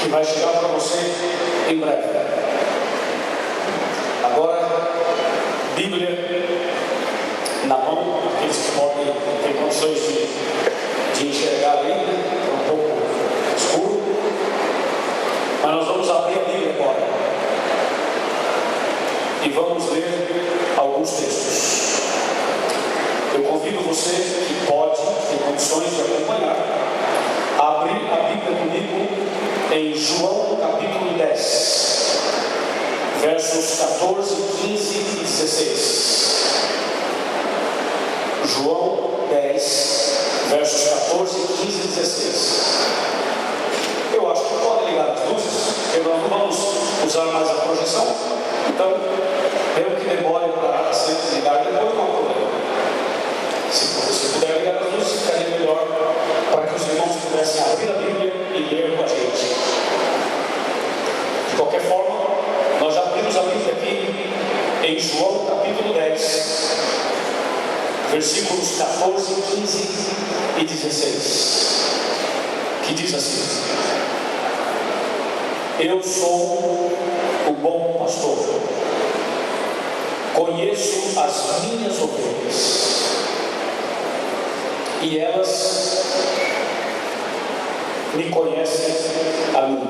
que vai chegar para você em breve. Agora, Bíblia na mão, aqueles que podem ter condições de enxergar ainda, é um pouco escuro, mas nós vamos abrir a Bíblia agora e vamos ler alguns textos. Eu convido você que pode, tem condições de acompanhar, a abrir a Bíblia comigo em João capítulo 10, versos 14, 15 e 16. João 10, versos 14, 15 e 16. Eu acho que pode ligar as luzes, porque nós não vamos usar mais a projeção, então, mesmo que demore para sempre ligar, depois não há problema. Se puder ligar as luzes, ficaria melhor para que os irmãos pudessem abrir a Bíblia e ler com a gente. De qualquer forma, nós já abrimos a Bíblia aqui em João capítulo 10, versículos 14, 15 e 16, que diz assim: Eu sou o bom pastor, conheço as minhas ovelhas, e elas me conhecem a mim.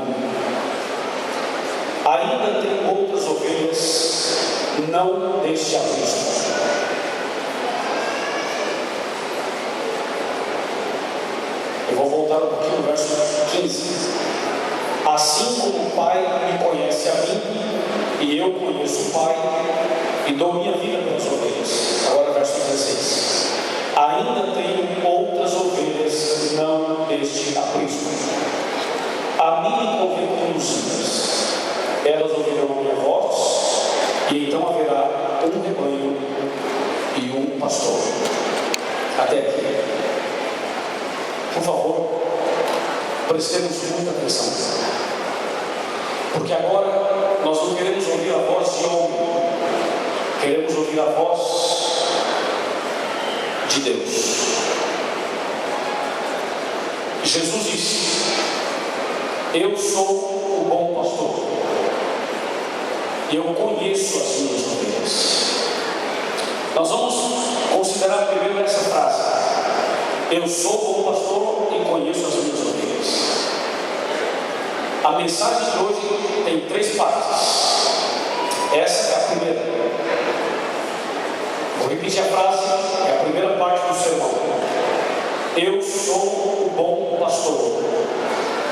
Ainda tenho outras ovelhas, não deste aprisco. Eu vou voltar um pouquinho no verso 15. Assim como o Pai me conhece a mim, e eu conheço o Pai, e dou minha vida pelas ovelhas. Agora verso 16. Ainda tenho outras ovelhas, não deste aprisco. A mim me convém conduzi-las. Elas ouvirão a minha voz, e então haverá um rebanho e um pastor. Até aqui. Por favor, prestemos muita atenção, porque agora nós não queremos ouvir a voz de homem, queremos ouvir a voz de Deus. Jesus disse: Eu sou o bom pastor, e eu conheço as minhas ovelhas. Nós vamos considerar primeiro essa frase: Eu sou o bom pastor e conheço as minhas ovelhas. A mensagem de hoje tem 3 partes. Essa é a primeira. Vou repetir a frase, é a primeira parte do sermão. Eu sou o bom pastor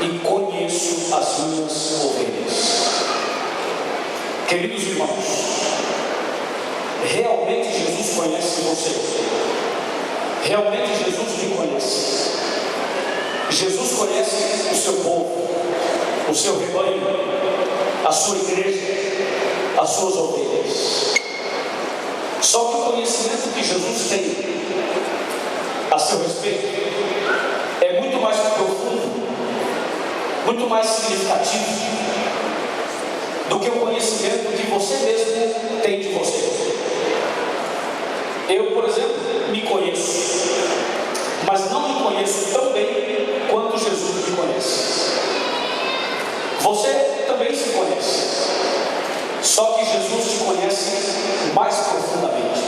e conheço as minhas ovelhas. Queridos irmãos, realmente Jesus conhece você. Realmente Jesus me conhece. Jesus conhece o seu povo, o seu rebanho, a sua igreja, as suas ovelhas. Só que o conhecimento que Jesus tem a seu respeito é muito mais profundo, muito mais significativo do que o conhecimento que você mesmo tem de você. Eu, por exemplo, me conheço, mas não me conheço tão bem quanto Jesus me conhece. Você também se conhece, só que Jesus te conhece mais profundamente.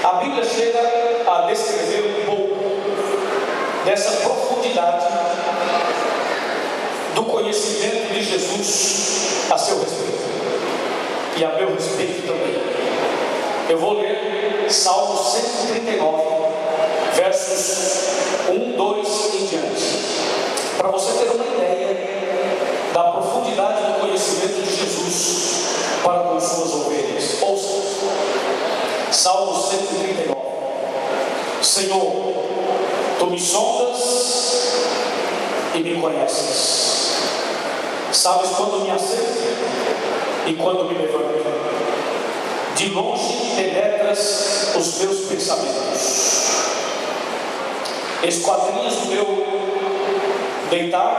A Bíblia chega a descrever um pouco dessa profundidade do conhecimento de Jesus a seu respeito e a meu respeito também. Eu vou ler Salmo 139, versos 1, 2 em diante, para você ter uma ideia da profundidade do conhecimento de Jesus para com suas ovelhas. Ouça, Salmo 139. Senhor, Tu me sondas e me conheces. Sabes quando me assento e quando me levanto. De longe penetras os meus pensamentos. Esquadrinhas o meu deitar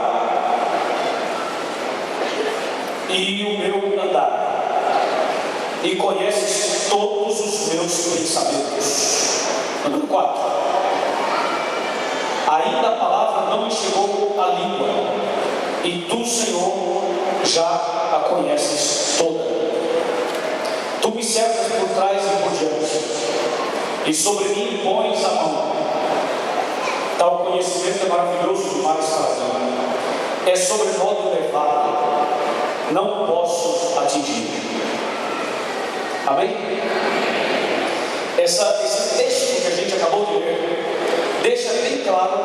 e o meu andar, e conheces todos os meus pensamentos. Número 4. Ainda a palavra não me chegou à língua, e tu, Senhor, já a conheces toda. Tu me cercas por trás e por diante, e sobre mim pões a mão. Tal conhecimento é maravilhoso demais para mim, é sobremodo elevado, não posso atingir. Amém? Esse texto que a gente acabou de ler deixa bem claro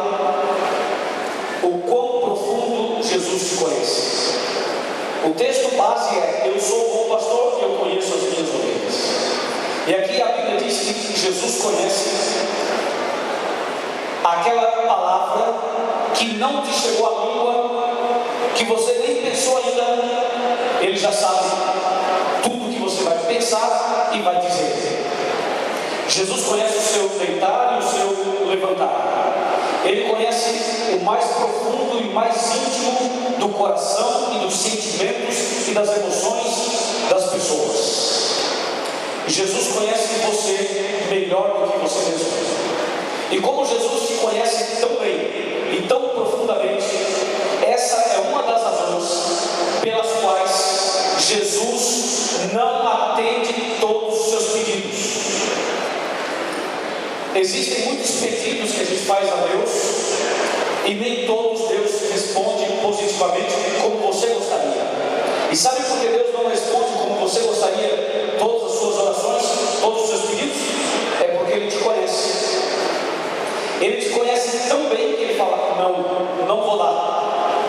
o quão profundo Jesus te conhece. O texto base é: eu sou o bom pastor e eu conheço as minhas ovelhas. E aqui a Bíblia diz que Jesus conhece aquela palavra que não te chegou à língua, que você nem pensou ainda. Ele já sabe tudo que você vai pensar e vai dizer. Jesus conhece o seu deitar e o seu levantar. Ele conhece o mais profundo e mais íntimo do coração e dos sentimentos e das emoções das pessoas. Jesus conhece você melhor do que você mesmo. E como Jesus te conhece tão bem e tão profundamente, essa é uma das razões pelas quais Jesus não atende todos os seus pedidos. Existem muitos pedidos que a gente faz a Deus e nem todos Deus responde positivamente como você gostaria. E sabe por que Deus não responde como você gostaria todas as suas orações, todos os seus pedidos? É porque Ele te conhece. Ele te conhece tão bem que Ele fala: não vou dar.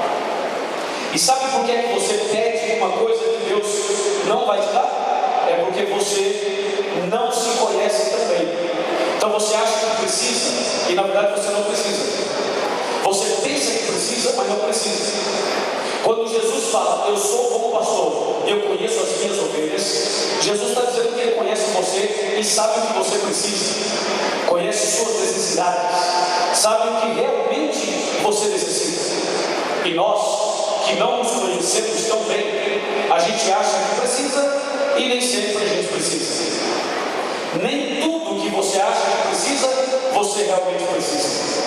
E sabe por que você pede uma coisa que Deus não vai te dar? É porque você não se conhece tão bem. Então você acha que precisa e na verdade você não precisa. Você pensa que precisa, mas não precisa. Quando Jesus fala: eu sou o bom pastor, eu conheço as minhas ovelhas, Jesus está dizendo que Ele conhece você e sabe o que você precisa, conhece suas necessidades, sabe o que realmente você necessita. E nós, que não nos conhecemos tão bem, a gente acha que precisa e nem sempre a gente precisa. Nem tudo que você acha que precisa, você realmente precisa.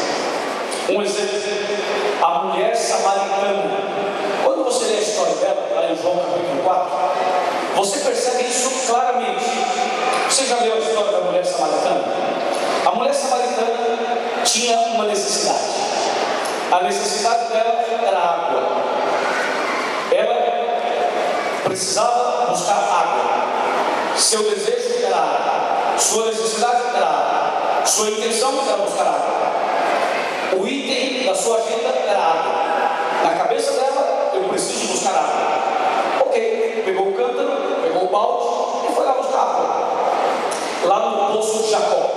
Um exemplo: a mulher samaritana. Quando você lê a história dela, lá em João capítulo 4, você percebe isso claramente. Você já leu a história da mulher samaritana? A mulher samaritana tinha uma necessidade. A necessidade dela era água. Ela precisava buscar água. Seu desejo era água. Sua necessidade era água. Sua intenção era buscar água. O item da sua agenda era água. Na cabeça dela: eu preciso buscar água. Ok, pegou o cântaro, pegou o balde e foi lá buscar água. Lá no poço de Jacó.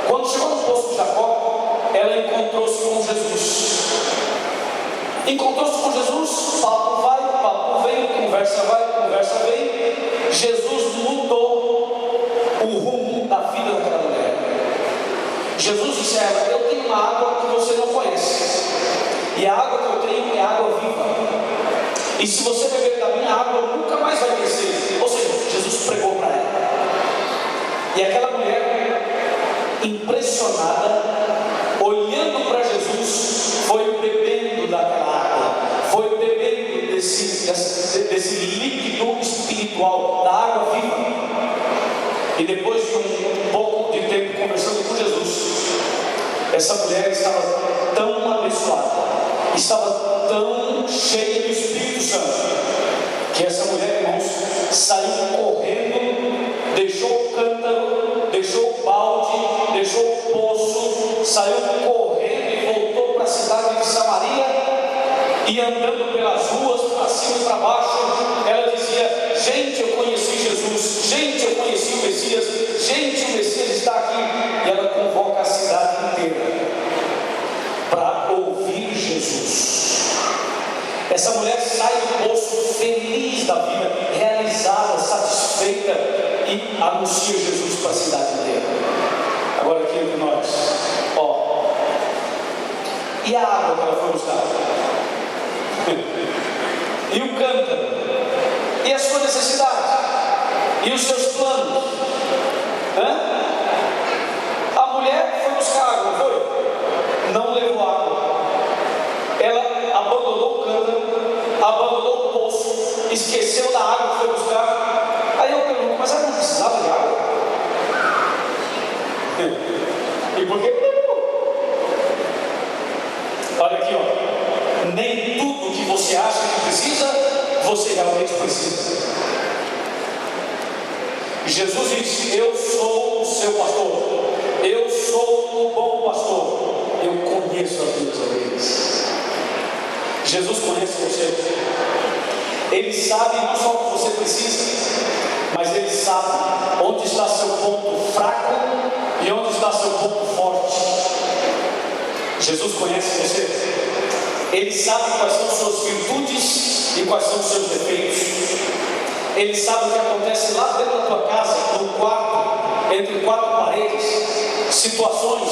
Quando chegou no poço de Jacó, ela encontrou-se com Jesus. Encontrou-se com Jesus, papo vai, papo vem, conversa vai, conversa vem. Jesus mudou o rumo da vida daquela mulher. Jesus disse a ela: eu tenho uma água que você não conhece, e a água que eu tenho é água viva, e se você beber da minha água, nunca mais vai ter sede. Ou seja, Jesus pregou para ela. E aquela mulher, impressionada, olhando para Jesus, foi bebendo daquela água, foi bebendo desse líquido espiritual, da água viva. E depois de um pouco de tempo conversando com Jesus, essa mulher estava tão abençoada, estava tão cheia do Espírito Santo, que essa mulher, irmãos, saiu correndo, deixou o cântaro, deixou o balde, deixou o poço, saiu correndo e voltou para a cidade de Samaria. E andando pelas ruas, para cima e para baixo, ela dizia: gente, eu conheci Jesus, gente, eu conheci o Messias, gente, o Messias está aqui. E ela convoca a cidade inteira para ouvir Jesus. Essa mulher sai do poço feliz da vida, realizada, satisfeita, e anuncia Jesus para a cidade inteira. Agora aqui entre nós, e a água que ela foi buscar? E o cântaro? E a sua necessidade? E os seus planos? A mulher foi buscar água, foi? Não levou água. Ela abandonou o cântaro, abandonou o poço, esqueceu da água que foi buscar. Aí eu pergunto, mas ela não precisava de água? E por que não levou? Olha aqui, ó. Nem tudo que você acha que precisa, você realmente precisa. Jesus disse: eu sou o seu pastor, eu sou o bom pastor, eu conheço as minhas ovelhas. Jesus conhece você, Ele sabe não só o que você precisa, mas Ele sabe onde está seu ponto fraco e onde está seu ponto forte. Jesus conhece você, Ele sabe quais são suas virtudes e quais são os seus defeitos. Ele sabe o que acontece lá dentro da tua casa, no quarto, entre quatro paredes, situações,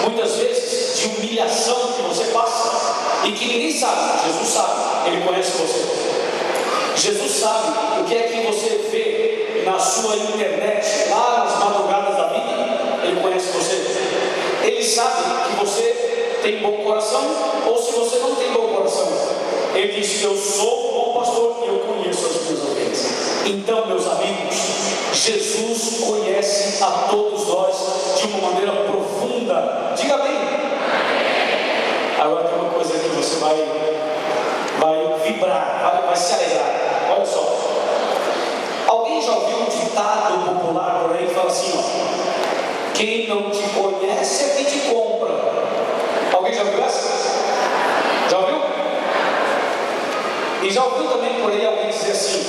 muitas vezes, de humilhação que você passa e que ninguém sabe. Jesus sabe, Ele conhece você. Jesus sabe o que é que você vê na sua internet, lá nas madrugadas da vida. Ele conhece você. Ele sabe que você tem bom coração ou se você não tem bom coração. Ele diz: eu sou o bom pastor e eu conheço as minhas ovelhas. Então, meus amigos, Jesus conhece a todos nós de uma maneira profunda. Diga bem. Agora tem uma coisa que você vai vibrar, vai se alegrar. Olha só. Alguém já ouviu um ditado popular por aí que fala assim, ó: quem não te conhece é quem te compra. Alguém já ouviu essa? Já ouviu? E já ouviu também por aí alguém dizer assim: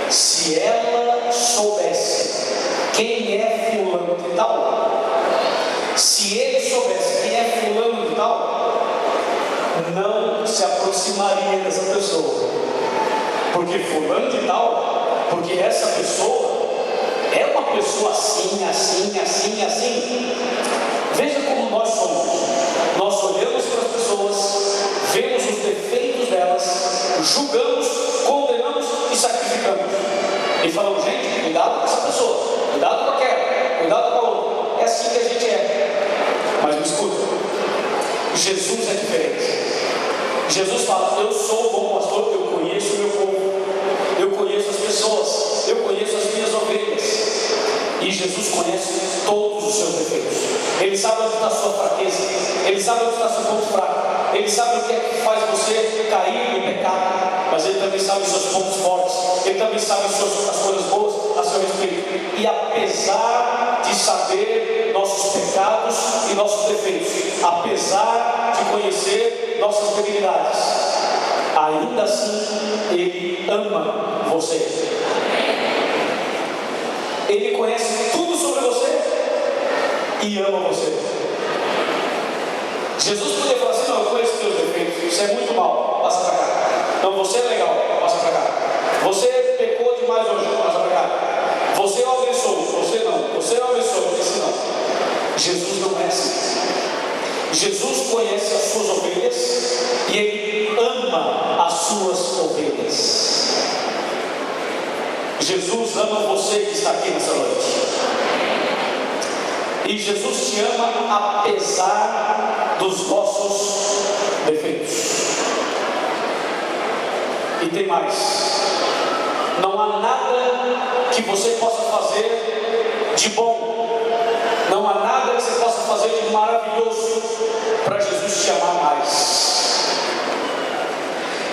se ela soubesse quem é fulano de tal, se ele soubesse quem é fulano de tal, não se aproximaria dessa pessoa, porque fulano de tal, porque essa pessoa é uma pessoa assim, assim, assim, assim. Veja como nós somos. Nós olhamos para as pessoas, vemos os defeitos delas, julgamos, condenamos e sacrificamos. E falamos: gente, cuidado com essa pessoa, cuidado com aquela, cuidado com a outra. É assim que a gente é. Mas me escuta, Jesus é diferente. Jesus fala: eu sou o bom pastor, eu conheço o meu povo, eu conheço as pessoas, eu conheço as minhas ovelhas. E Jesus conhece todos os seus defeitos. Ele sabe onde está a sua fraqueza, Ele sabe onde está o seu ponto fraco, Ele sabe o que é que faz você cair no pecado, mas Ele também sabe os seus pontos fortes, Ele também sabe as coisas boas a seu respeito. E apesar de saber nossos pecados e nossos defeitos, apesar de conhecer nossas debilidades, ainda assim Ele ama você. Ele conhece tudo sobre você e ama você. Jesus podia falar assim: não, eu conheço teus defeitos, você é muito mal, passa para cá. Não, você é legal, passa para cá. Você pecou demais hoje, passa para cá. Você o abençoou, você não. Você o abençoou, esse não. Jesus não é assim. Jesus conhece as suas ovelhas e Ele ama as suas ovelhas. Jesus ama você que está aqui nessa noite. E Jesus te ama apesar dos nossos defeitos. E tem mais: não há nada que você possa fazer de bom, não há nada que você possa fazer de maravilhoso para Jesus te amar mais.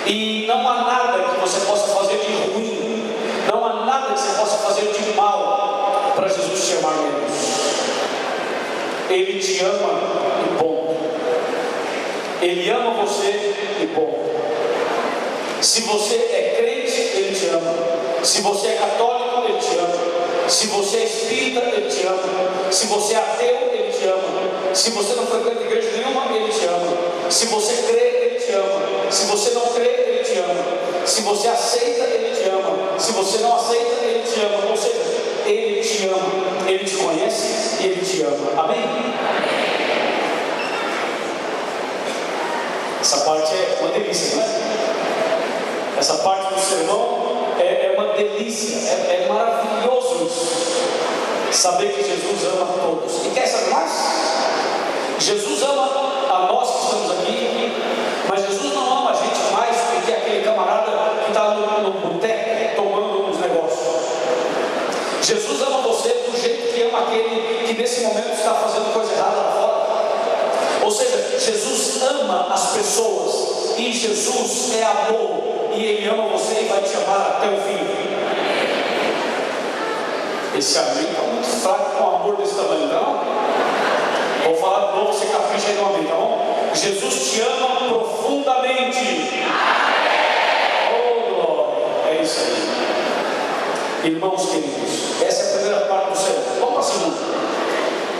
E não há nada que você possa fazer de ruim, não há nada que você possa fazer de mal para Jesus te amar menos. Ele te ama e ponto. Ele ama você e ponto. Se você é crente, Ele te ama. Se você é católico, Ele te ama. Se você é espírita, Ele te ama. Se você é ateu, Ele te ama. Se você não frequenta igreja nenhuma, Ele te ama. Se você crê, Ele te ama. Se você não crê, Ele te ama. Se você aceita, Ele te ama. Se você não aceita, Ele te ama. Ou seja, Ele te ama, Ele te conhece e Ele te ama. Amém? Essa parte é uma delícia, não é? Essa parte do sermão é uma delícia, é maravilhoso isso. Saber que Jesus ama a todos. E quer saber mais? Jesus ama a nós que estamos aqui, mas Jesus não ama a gente mais do que aquele Jesus ama você do jeito que ama aquele que nesse momento está fazendo coisa errada lá fora. Ou seja, Jesus ama as pessoas, e Jesus é amor, e Ele ama você e vai te amar até o fim. Esse amém está muito fraco com amor desse tamanho, não? Vou falar de novo, você capricha aí no amém, tá bom? Jesus te ama profundamente. Oh, glória! É isso aí. Irmãos queridos, essa é a primeira parte do sermão. Vamos para a segunda.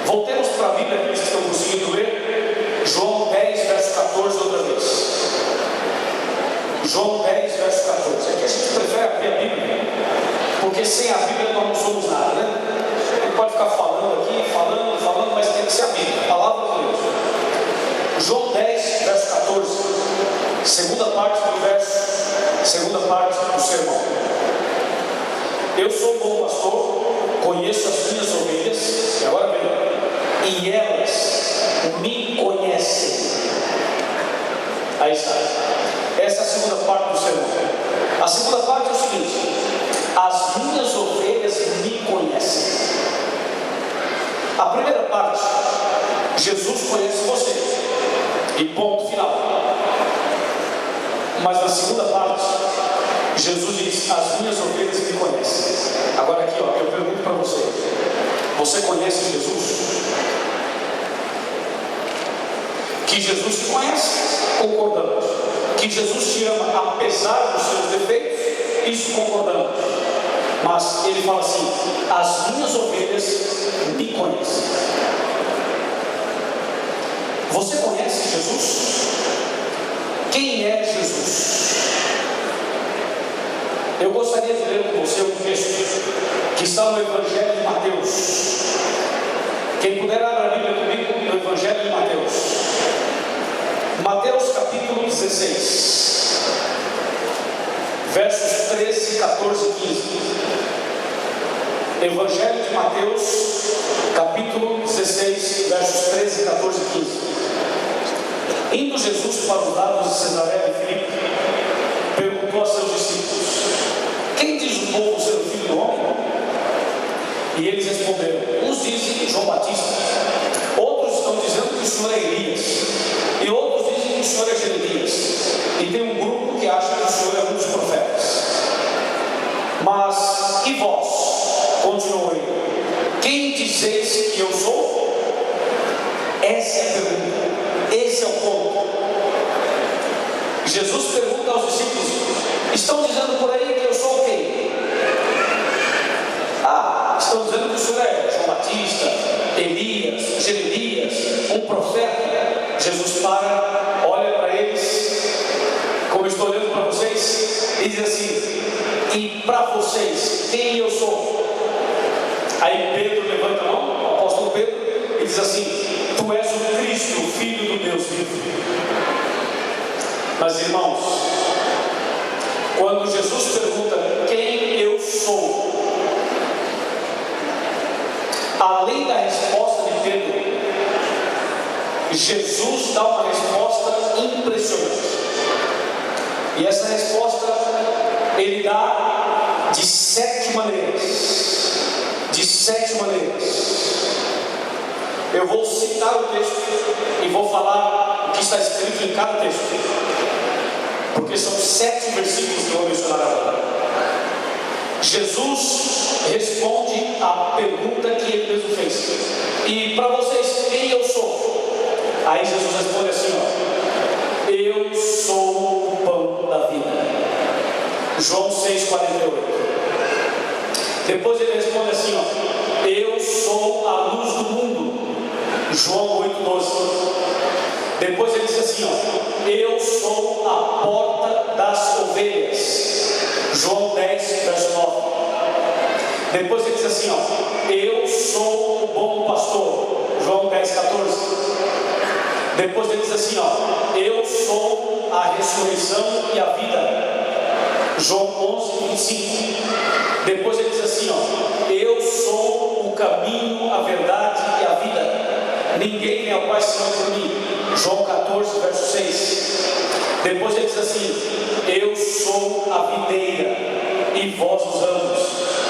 Voltemos para a Bíblia, aqueles que estão conseguindo ler. João 10, verso 14, outra vez. João 10, verso 14. Aqui a gente prefere abrir a Bíblia, porque sem a Bíblia nós não somos nada, né? Ele pode ficar falando aqui, falando, mas tem que ser a Bíblia, a palavra de Deus. João 10, verso 14, segunda parte do sermão. Eu sou o bom pastor, conheço as minhas ovelhas, e agora vem, e elas me conhecem. Aí está. Essa é a segunda parte do sermão. A segunda parte é o seguinte: as minhas ovelhas me conhecem. A primeira parte, Jesus conhece você, e ponto final. Mas na segunda parte, Jesus diz: as minhas ovelhas me conhecem. Agora aqui, ó, eu pergunto para você: você conhece Jesus? Que Jesus te conhece, concordamos. Que Jesus te ama apesar dos seus defeitos, isso concordamos. Mas ele fala assim: as minhas ovelhas me conhecem. Você conhece Jesus? Quem é Jesus? Eu gostaria de ler com você um texto que está no Evangelho de Mateus. Quem puder abrir a Bíblia comigo no Evangelho de Mateus. Mateus capítulo 16, versos 13, 14 e 15. Evangelho de Mateus, capítulo 16, versos 13, 14 e 15. Indo Jesus para os lados de Cesareia de Filipe, perguntou a seus discípulos: quem diz o povo ser o filho do homem? E eles responderam: uns dizem João Batista, outros estão dizendo que o Senhor é Elias, e outros dizem que o Senhor é Jeremias, e tem um grupo que acha que o Senhor é um dos profetas. Mas e vós? Continuou ele: quem dizeis que eu sou? Essa é a pergunta, esse é o ponto. Jesus pergunta aos discípulos: estão dizendo por aí que eu sou quem? Estão dizendo que o Senhor é João Batista, Elias, Jeremias, um profeta. Jesus para, olha para eles, como estou olhando para vocês, e diz assim: e para vocês, quem eu sou? Aí Pedro levanta a mão, o apóstolo Pedro, e diz assim: tu és o Cristo, o Filho do Deus vivo. Mas irmãos, quando Jesus pergunta quem eu sou, além da resposta de Pedro, Jesus dá uma resposta impressionante. E essa resposta ele dá de 7 maneiras. De 7 maneiras. Eu vou citar o texto e vou falar o que está escrito em cada texto, porque são 7 versículos que eu vou mencionar agora. Jesus responde a pergunta que ele mesmo fez: e para vocês, quem eu sou? Aí Jesus responde assim, ó: eu sou o pão da vida. João 6,48. Depois ele responde assim, ó: eu sou a luz do mundo. João 8,12. Depois ele diz assim, ó: eu sou a porta das ovelhas. João 10, verso 9. Depois ele diz assim, ó: eu sou o bom pastor. João 10, 14. Depois ele diz assim, ó: eu sou a ressurreição e a vida. João 11, 25. Depois ele diz assim, ó: eu sou o caminho, a verdade e a vida. Ninguém vem ao Pai senão por mim. João 14, verso 6. Depois ele diz assim: eu sou a videira e vós os ramos.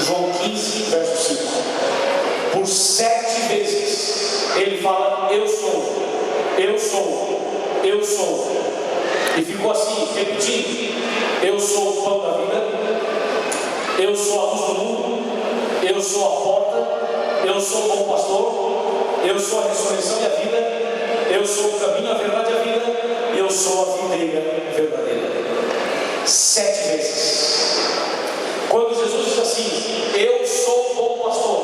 João 15, verso 5. Por 7 vezes ele fala: eu sou, eu sou, eu sou. E ficou assim, repetindo: eu sou o pão da vida, eu sou a luz do mundo, eu sou a porta, eu sou o bom pastor, eu sou a ressurreição e a vida, eu sou o caminho, a verdade e a vida, eu sou a videira verdadeira. 7 vezes. Quando Jesus diz assim: eu sou o bom pastor,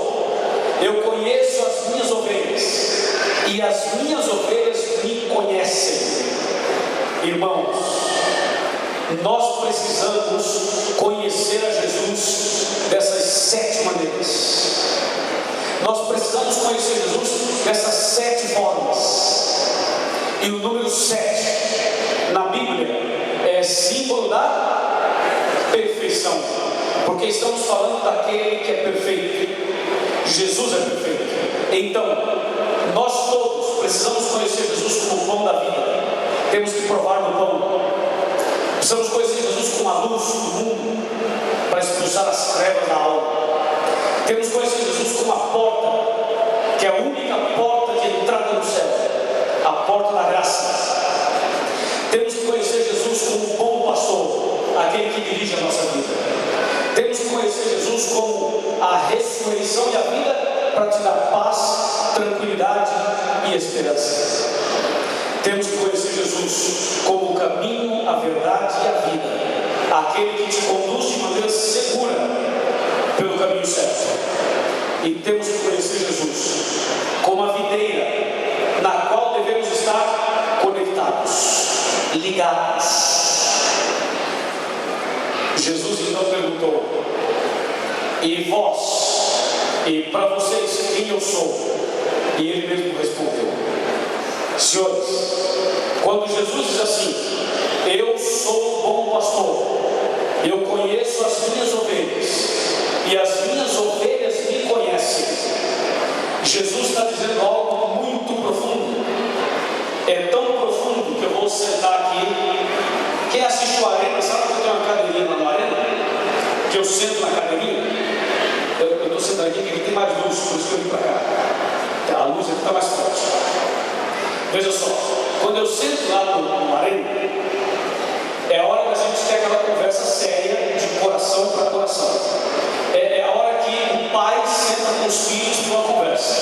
eu conheço as minhas ovelhas, e as minhas ovelhas me conhecem. Irmãos, nós precisamos conhecer a Jesus dessas 7 maneiras. Nós precisamos conhecer Jesus dessas 7 formas. E o número 7 na Bíblia é símbolo da perfeição, porque estamos falando daquele que é perfeito. Jesus é perfeito. Então, nós todos precisamos conhecer Jesus como o pão da vida. Temos que provar no pão. Precisamos conhecer Jesus como a luz do mundo, para expulsar as trevas da alma. Temos que conhecer Jesus como a porta, que é a única porta de entrada no céu, a porta da graça. Temos que conhecer Jesus como o bom pastor, aquele que dirige a nossa vida. Temos que conhecer Jesus como a ressurreição e a vida, para te dar paz, tranquilidade e esperança. Temos que conhecer Jesus como o caminho, a verdade e a vida, aquele que te conduz de maneira segura pelo caminho certo. E temos que conhecer Jesus como a videira, na qual devemos estar conectados, ligados. Jesus então perguntou: e vós, e para vocês, quem eu sou? E ele mesmo respondeu: senhores, quando Jesus diz assim: eu sou o bom pastor, eu conheço as minhas ovelhas, e as minhas ovelhas me conhecem, Jesus está dizendo algo muito profundo. É tão profundo que eu vou sentar aqui. Quem assistiu a Arena, sabe que eu tenho uma cadeirinha lá na Arena? Que eu sento na cadeirinha. Eu estou sentando aqui porque tem mais luz, por isso que eu vim para cá. A luz aqui está mais forte. Veja só, quando eu sento lá no Arena, é a hora que a gente tem aquela conversa séria, de coração para coração. É a hora que o pai senta com os filhos para uma conversa.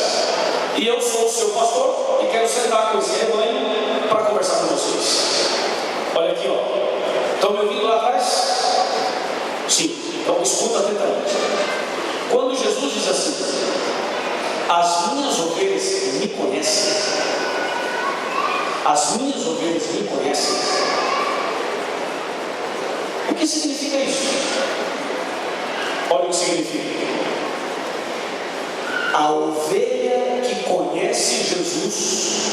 E eu sou o seu pastor e quero sentar com esse rebanho para conversar com vocês. Olha aqui, ó. Estão me ouvindo lá atrás? Sim. Então escuta atentamente. Quando Jesus diz assim: as minhas ovelhas me conhecem, as minhas ovelhas me conhecem, o que significa isso? Olha o que significa. A ovelha que conhece Jesus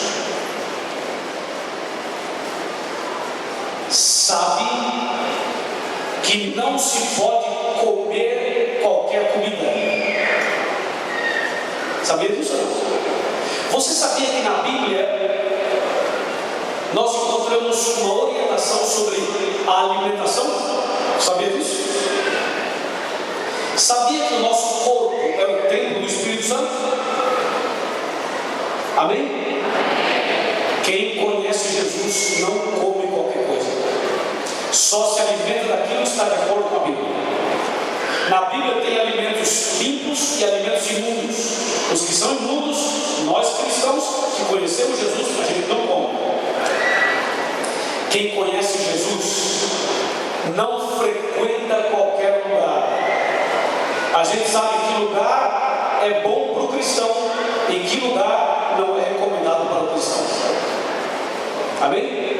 sabe que não se pode comer qualquer comida. Sabia disso? Você sabia que na Bíblia nós encontramos uma orientação sobre a alimentação? Sabia disso? Sabia que o nosso corpo é o templo do Espírito Santo? Amém? Quem conhece Jesus não come qualquer coisa, só se alimenta daquilo que está de acordo com a Bíblia. Na Bíblia tem alimentos limpos e alimentos imundos. Os que são imundos, nós cristãos que conhecemos Jesus, a gente não come. Quem conhece Jesus não frequenta qualquer lugar. A gente sabe que lugar é bom para o cristão e que lugar não é recomendado para o cristão. Amém?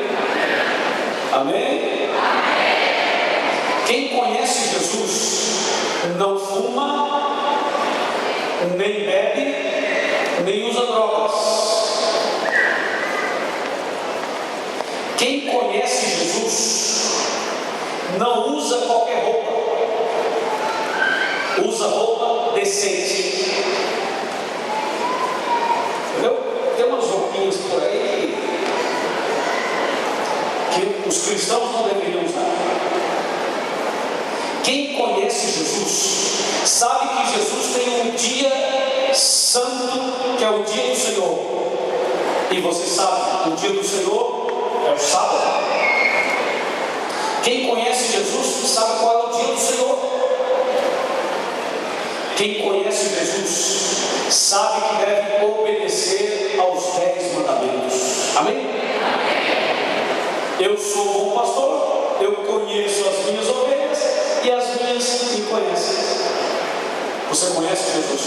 Amém? Quem conhece Jesus não fuma, nem bebe, nem usa drogas. Quem conhece Jesus não usa qualquer roupa, usa roupa decente. Entendeu? Tem umas roupinhas por aí que os cristãos não deveriam usar. Quem conhece Jesus sabe que Jesus tem um dia santo, que é o dia do Senhor. E você sabe, o dia do Senhor é o sábado. Quem conhece Jesus sabe qual é o dia do Senhor. Quem conhece Jesus sabe que deve obedecer aos 10 mandamentos. Amém? Eu sou um bom pastor, eu conheço as minhas ovelhas e as minhas me conhecem. Você conhece Jesus?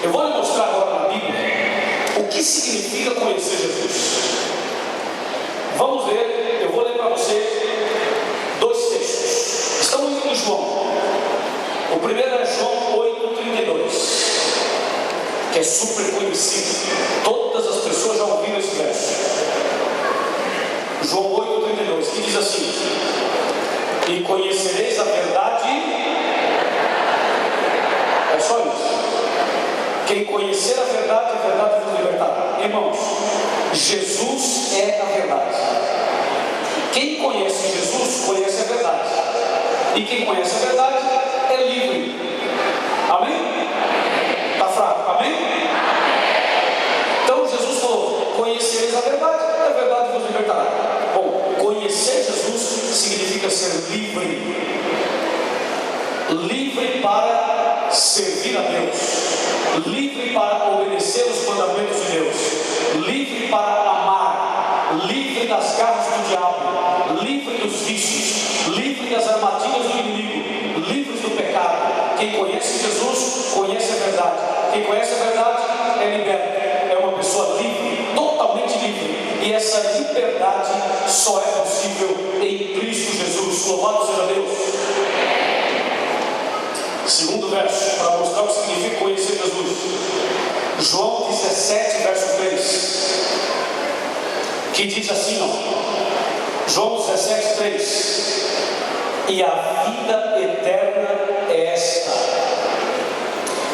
Eu vou lhe mostrar agora na Bíblia o que significa conhecer Jesus. Vamos ler, eu vou ler para você 2 textos. Estamos em João. O primeiro é João 8,32, que é super conhecido. Todas as pessoas já ouviram esse verso. João 8,32, que diz assim: e conhecereis a verdade. É só isso. Quem conhecer a verdade vos libertará. Irmãos, Jesus é a verdade. Quem conhece Jesus, conhece a verdade. E quem conhece a verdade, é livre. Amém? Está fraco? Amém? Então Jesus falou: conhecereis a verdade vos libertará. Bom, conhecer Jesus significa ser livre. Livre para servir a Deus, livre para obedecer os mandamentos de Deus, livre para amar, livre das garras do diabo, livre dos vícios, livre das armadilhas do inimigo, livre do pecado. Quem conhece Jesus, conhece a verdade. Quem conhece a verdade é liberto, é uma pessoa livre, totalmente livre. E essa liberdade só é possível em Cristo Jesus. Louvado seja Deus. Segundo verso, para mostrar o que significa conhecer Jesus. João 17, verso 3, que diz assim, ó, João 17, 3: e a vida eterna é esta,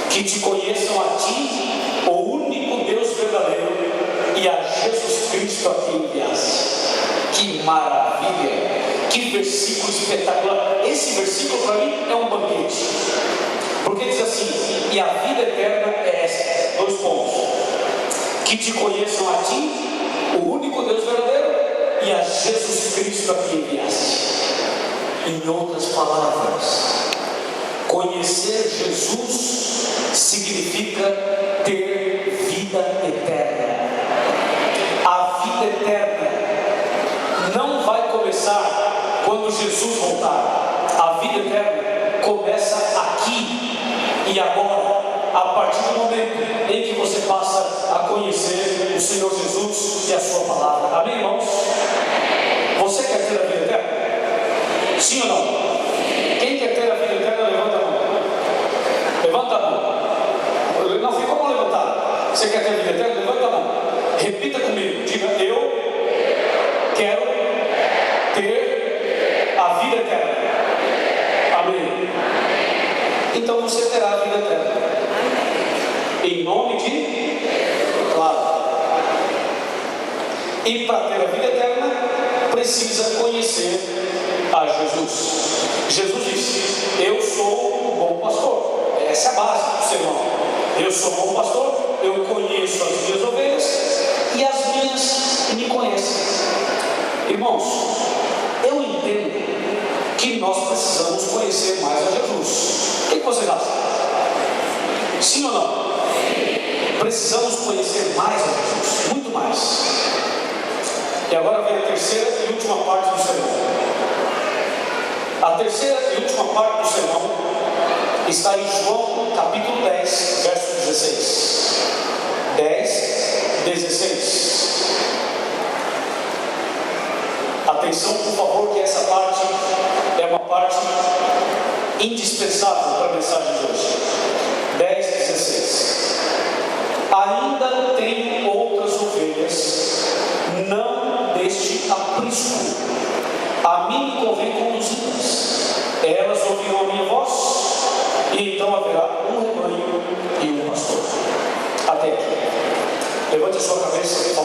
que te conheçam a ti, o único Deus verdadeiro, e a Jesus Cristo a quem enviaste. Que maravilha! Que versículo espetacular! Esse versículo para mim é um banquete, porque diz assim: e a vida eterna é esta, 2 pontos, que te conheçam a ti, o único Deus verdadeiro, e a Jesus Cristo a quem enviaste. Em outras palavras, conhecer Jesus significa ter vida eterna. A vida eterna não vai começar quando Jesus voltar. A vida eterna começa aqui e agora, a partir do momento em que você passa a conhecer o Senhor Jesus e a sua palavra. Amém, irmãos? Você quer ter a vida eterna? Sim ou não? Quem quer ter a vida eterna, levanta a mão. Levanta a mão. Não ficou mal levantada. Você quer ter a vida eterna? Levanta a mão. Repita comigo. Diga: eu quero ter a vida eterna. Amém. Então você terá a vida eterna. Em nome de... Claro. E para ter a vida eterna, precisa conhecer a Jesus. Jesus disse: eu sou um bom pastor. Essa é a base do sermão. Eu sou um bom pastor, eu conheço as minhas ovelhas e as minhas me conhecem. Irmãos, eu entendo que nós precisamos conhecer mais a Jesus. O que vocês acham? Sim ou não? Precisamos conhecer mais a Jesus, muito mais. E agora vem a terceira e última parte do sermão. A terceira e última parte do sermão está em João capítulo 10, verso 16. 10, 16. Atenção, por favor, que essa parte é uma parte indispensável para a mensagem de hoje. 10, 16. Ainda tenho outras ovelhas, não deste aprisco. A mim me convém conduzi-las. Elas ouvirão a minha voz, e então haverá um rebanho e um pastor. Até aqui. Levante a sua cabeça.